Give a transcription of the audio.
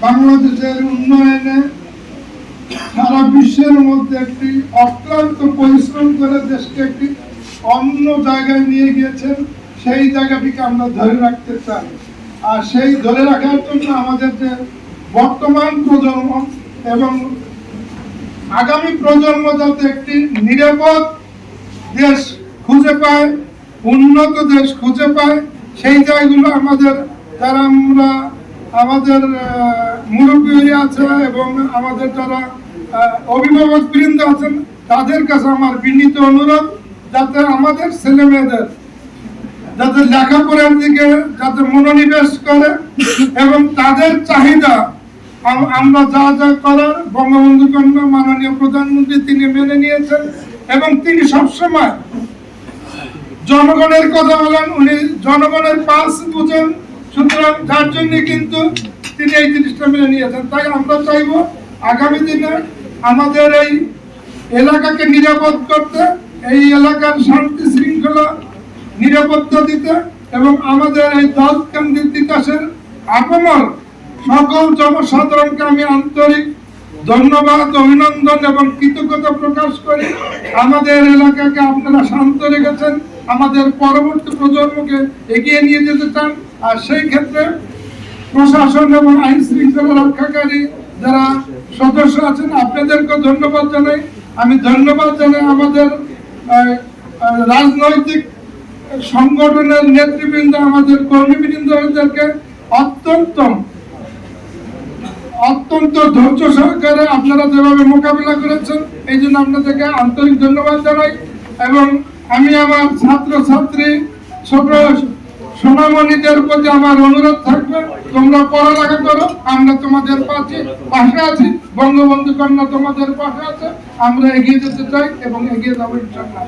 বাংলাদেশের উন্নয়নে সারা বিশ্বের মধ্যে একটি অক্লান্ত পরিশ্রম করে দেশকে একটি অন্য জায়গায় নিয়ে গিয়েছেন। সেই জায়গাটিকে আমরা ধরে রাখতে চাই। আর সেই ধরে রাখার জন্য আমাদের যে বর্তমান প্রজন্ম এবং আগামী প্রজন্ম যাতে একটি নিরাপদ দেশ খুঁজে পায়, উন্নত দেশ খুঁজে পায়, সেই জায়গাগুলো আমাদের যারা আমাদের মুরব্বী আছে এবং আমাদের যারা অভিভাবক বৃন্দ আছেন তাদের কাছে আমার বিনীত অনুরোধ, যাতে আমাদের ছেলে মেয়েদের যাতে লেখাপড়ার দিকে যাতে মনোনিবেশ করে এবং তাদের চাহিদা আমরা যা যা করার বঙ্গবন্ধু কন্যা মাননীয় প্রধানমন্ত্রী তিনি মেনে নিয়েছেন এবং তিনি সবসময় জনগণের কথা বলেন, উনি জনগণের পাশ বুঝেন। সুতরাং যার জন্য কিন্তু তিনি এই জিনিসটা মেনে নিয়েছেন। তাই আমরা চাইব আগামী দিনে আমাদের এই এলাকাকে নিরাপদ করতে, এই এলাকার শান্তি শৃঙ্খলা নিরাপত্তা দিতে এবং আমাদের এই দলকেন্দ্রিক বিকাশের আপমর সকল জনসাধারণকে আমি আন্তরিক ধন্যবাদ, অভিনন্দন এবং কৃতজ্ঞতা প্রকাশ করি। আমাদের এলাকাকে আপনারা শান্ত রেখেছেন, আমাদের পরবর্তী প্রজন্মকে এগিয়ে নিয়ে যেতে চান। আর সেই ক্ষেত্রে প্রশাসন এবং আইন শৃঙ্খলা রক্ষাকারী যারা সদস্য আছেন আপনাদেরকে ধন্যবাদ জানাই। আমি ধন্যবাদ জানাই আমাদের রাজনৈতিক সংগঠনের নেতৃবৃন্দ, আমাদের কর্মীবৃন্দদেরকে অত্যন্ত ধৈর্য সহকারে আপনারা যেভাবে মোকাবিলা করেছেন এই জন্য আপনাদেরকে আন্তরিক ধন্যবাদ জানাই। এবং আমি আমার ছাত্রছাত্রী ছোট সোনামণিদের প্রতি আমার অনুরোধ থাকবে, তোমরা পড়ালেখা করো, আমরা তোমাদের পাশে আছি, বঙ্গবন্ধু কন্যা তোমাদের পাশে আছে, আমরা এগিয়ে যেতে চাই এবং এগিয়ে যাবো ইনশাআল্লাহ।